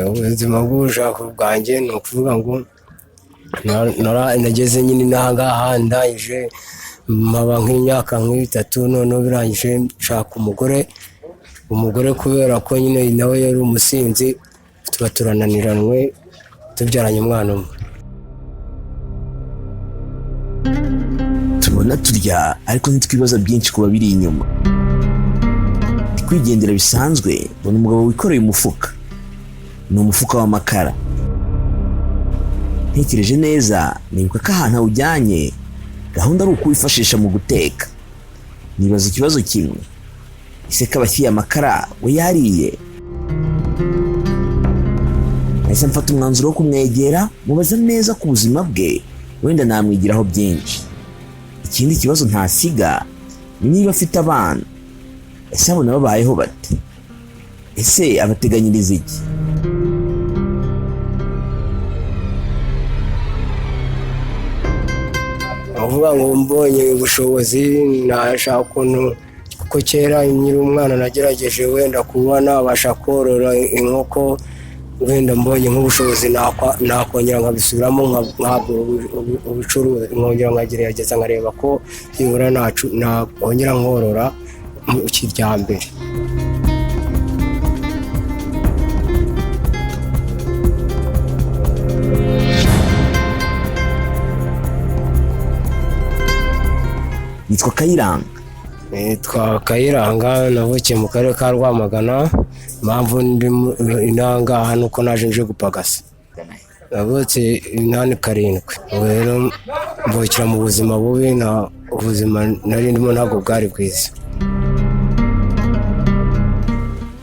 ubuzima bw'ubushako bwanjye ni ukuvuga ngo nageze nyine n'ahangaha ndangije mpaba nk'imyaka nk'itatu, noneho birangije nshaka umugore kubera ko nyine nawe yari umusinzi, tuba turananiranwe tubyaranye umwana umwe. tubona turya ariko ntitwibaza byinshi kuba biri inyuma. Kwigendera bisanzwe, mbona umugabo wikoreye umufuka, ni umufuka w'amakara. Ntekereje neza nibuka ko ahantu awujyanye gahunda ari ukuwifashisha mu guteka. Nibaza ikibazo kimwe, ese ko abashyiriye amakara we yariye? Nahise mfata umwanzuro wo kumwegera mubaza neza ku buzima bwe, wenda namwigiraho byinshi. Ikindi kibazo ntasiga ni niba afite abana, ese abona babayeho bate? Ese abateganyiriza iki? Avuga ngo mbonye ubushobozi nashaka ukuntu, kuko kera nkiri umwana nagerageje wenda kuba nabasha korora inkoko, wenda mbonye nk'ubushobozi nakongera nkabisubiramo ubucuruzi, nkongera nkagerageza nkareba ko byibura nakongera nkorora mu kijyambere. Nitwa Kayiranga. Nitwa Kayiranga, navukiye mu karere ka Rwamagana. Impamvu ndi inangaha nuko naje nje gupagasa. Navutse 87. Rero mvukira mu buzima bubi, na ubuzima nari ndimo ntabwo bwari bwiza.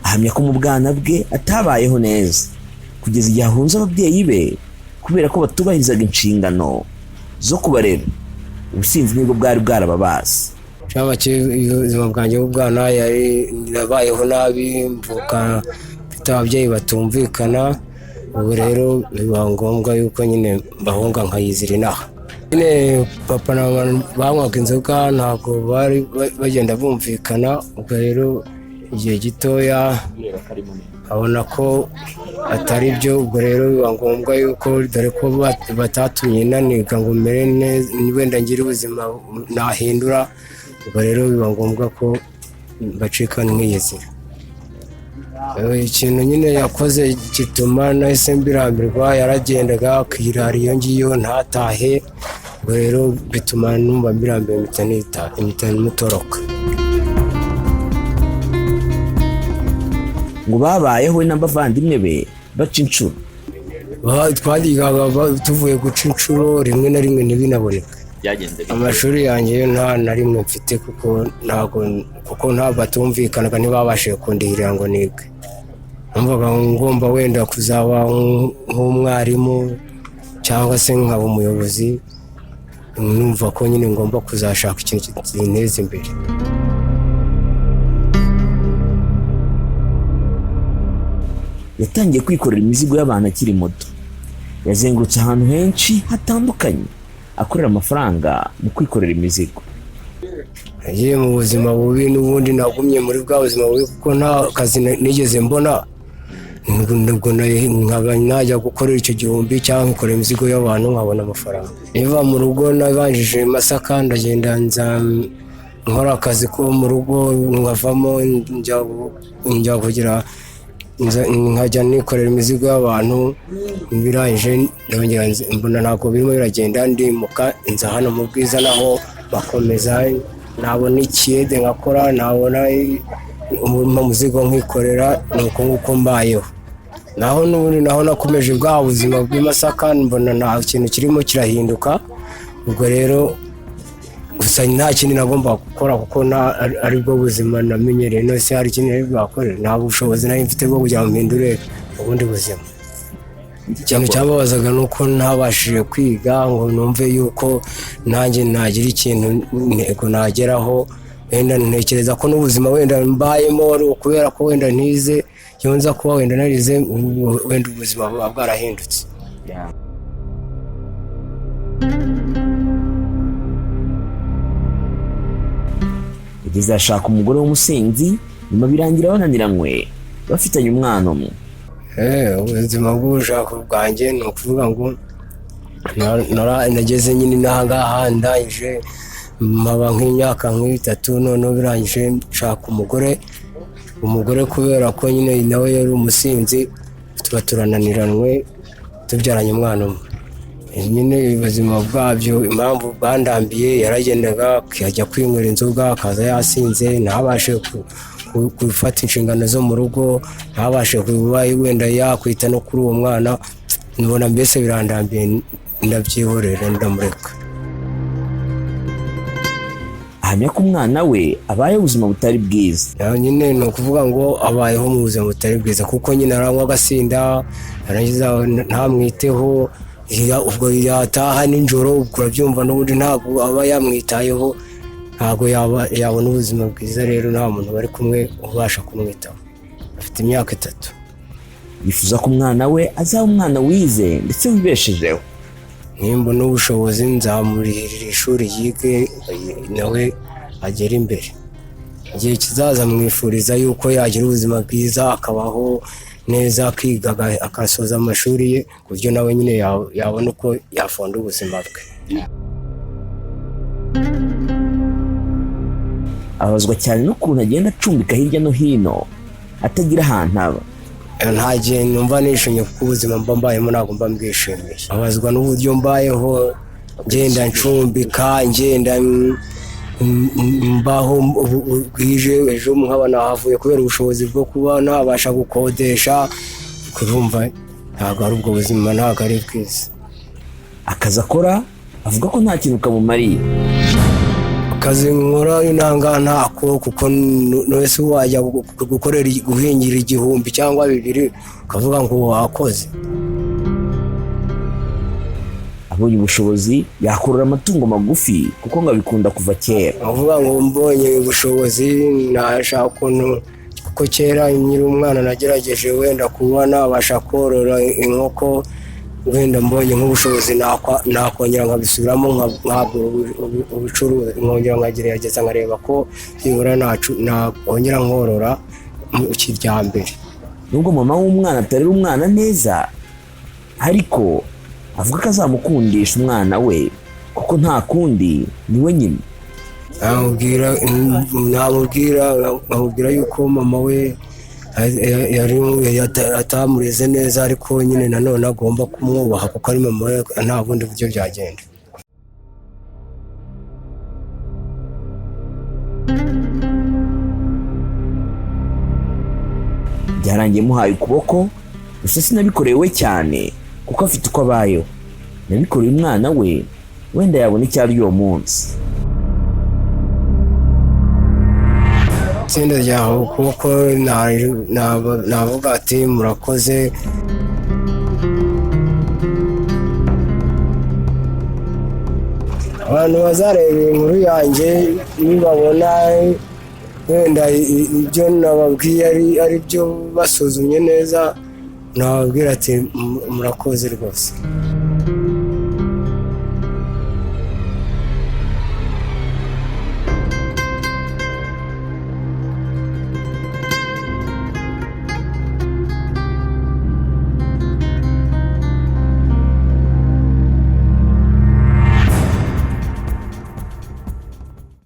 Ahamya ko mu bwana bwe atabayeho neza kugeza igihe ahunze ababyeyi be kubera ko batubahirizaga inshingano zo kubarera. Ubusinzi nibwo bwari bwarababaza. Cyaba ubuzima bwanjye bw'ubwana nabayeho nabi, mvuka mfite ababyeyi batumvikana. Ubu rero biba ngombwa yuko nyine mbahunga nkayizira inaha. Nyine papa na mama banywaga inzoga, ntabwo bari bagenda bumvikana. Ubwo rero igihe gitoya abona ko atari byo. Ubwo rero biba ngombwa yuko, dore ko batatumye naniga ngo mere neza, wenda ngire ubuzima nahindura. Ubwo rero biba ngombwa ko bacika nkiyizira. Ikintu nyine yakoze gituma nahise mbirambirwa, yaragendaga akirara iyo ngiyo ntatahe. Ubwo rero bituma numva mbirambiwe, impita mutoroka. Ngo babayeho we n'abavandimwe be baca inshuro. Twajyaga tuvuye guca inshuro, rimwe na rimwe ntibinaboneka. Amashuri yanjye yo nta na rimwe mfite, kuko ntabwo batumvikanaga, ntibabashije kundihirira ngo nige. Numvaga ngomba wenda kuzaba nk'umwarimu cyangwa se nkaba umuyobozi. Numva ko nyine ngomba kuzashaka ikintu kineza imbere. Yatangiye kwikorera imizigo y'abantu akiri muto. Yazengurutse ahantu henshi hatandukanye akorera amafaranga mu kwikorera imizigo. Yagiye mu buzima bubi, n'ubundi nagumye muri bwa buzima bubi kuko nta kazi nigeze mbona. Nubwo nkaba najya gukorera icyo gihumbi cyangwa nkorera imizigo y'abantu nkabona amafaranga. Niva mu rugo nabanjije Masaka, ndagenda nkora akazi ko mu rugo, nkavamo njya kugira nkajya nikorera imizigo y'abantu. Birangije ndongera mbona ntabwo birimo biragenda, ndimuka nza hano mu Bwiza, naho bakomeza. Nabona ikiyede nkakora, nabona umuzigo nkikorera, nuko nguko mbayeho. Naho n'ubundi nakomeje bwa buzima bw'i Masaka, mbona nta kintu kirimo kirahinduka. Ubwo rero gusa nta kintu nagomba gukora, kuko ari bwo buzima namenyereye. No se hari ikintu nari bwakorera, nta bushobozi nari mfite bwo kugira ngo mpindure ubundi buzima. Ikintu cyababazaga nuko ntabashije kwiga ngo numve yuko nanjye nagira ikintu ntego nageraho. Wenda ntekereza ko n'ubuzima wenda mbayemo kubera ko wenda ntize, yonza kuba wenda narize, wenda ubuzima buba bwarahindutse. Yageze ashaka umugore w'umusinzi, nyuma birangira bananiranywe bafitanye umwana umwe. ubuzima bw'ubushako bwanjye ni ukuvuga ngo nageze nyine n'ahangaha ndangije mpaba nk'imyaka nk'itatu, noneho birangije nshaka umugore kubera ko nyine nawe yari umusinzi, tuba turananiranwe tubyaranye umwana umwe. Nyine ubuzima bwabyo impamvu bwandambiye, yaragendaga akajya kwinywera inzoga akaza yasinze, ntabashe gufata inshingano zo mu rugo, ntabashe kuba wenda yakwita no kuri uwo mwana. Nibona mbese birandambiye, ndabyihorera ndamureka. Ahamya ko umwana we abayeho ubuzima butari bwiza. Nyine ni ukuvuga ngo abayeho mu buzima butari bwiza kuko nyine aranywa agasinda, yarangiza ntamwiteho, ubwo yataha nijoro urabyumva n'ubundi ntabwo aba yamwitayeho, ntabwo yabona ubuzima bwiza. Rero nta muntu bari kumwe ubasha kumwitaho. Afite imyaka 3. Yifuza ko umwana we azaba umwana wize ndetse wibeshejeho. Nimba n'ubushobozi nzamurihirira ishuri yige nawe agera imbere. Igihe kizaza mwifuriza yuko yagira ubuzima bwiza, akabaho neza, akiga akasoza amashuri ye, ku buryo nawe nyine yabona uko yafonda ubuzima bwe. Abazwa cyane n'ukuntu agenda acumbika hirya no hino atagira ahantu aba. Nta gihe numva nishimye kuko ubuzima mba mbayemo ntabwo mba mbwishimiye. Abazwa n'uburyo mbayeho, ngenda ncumbika, ngenda mbaho bwije, ejo nkaba nahavuye kubera ubushobozi bwo kuba nabasha gukodesha. Kurumva ntabwo ari ubwo buzima, ntabwo ari bwiza. Akazi akora avuga ko nta kintu kamumariye. Akazi nkora inanga ntako, kuko wese wajya guhingira 1,000 cyangwa 2 ukavuga ngo wakoze. Abonye ubushobozi yakorora amatungo magufi kuko ngo abikunda kuva kera. Avuga ngo mbonye ubushobozi nashaka kuko kera nyiri umwana nagerageje wenda kuba nabasha korora inkoko, wenda mbonye nk'ubushobozi nakongera nkabisubiramo ntabwo ubucuruzi, nkongera nkagerageza nkareba ko byibura nakongera nkorora mu kijyambere. Nubwo mama w'umwana atari umwana neza, ariko avuga ko azamukundisha umwana we kuko nta kundi niwe nyine. Namubwira yuko mama we atamureze neza, ariko nyine nanone agomba kumwubaha kuko ari mama we, nta bundi buryo byagenda. Byarangiye muhaye ukuboko, gusa sinabikoreye we cyane kuko afite uko abayeho. Nabikoreye umwana we, wenda yabona icyari uwo munsi. Itsinda ryawe kuko navuga ati murakoze. Abantu bazareba inkuru yanjye nibabona wenda ibyo nababwiye ari byo basuzumye neza, nababwira ati murakoze rwose.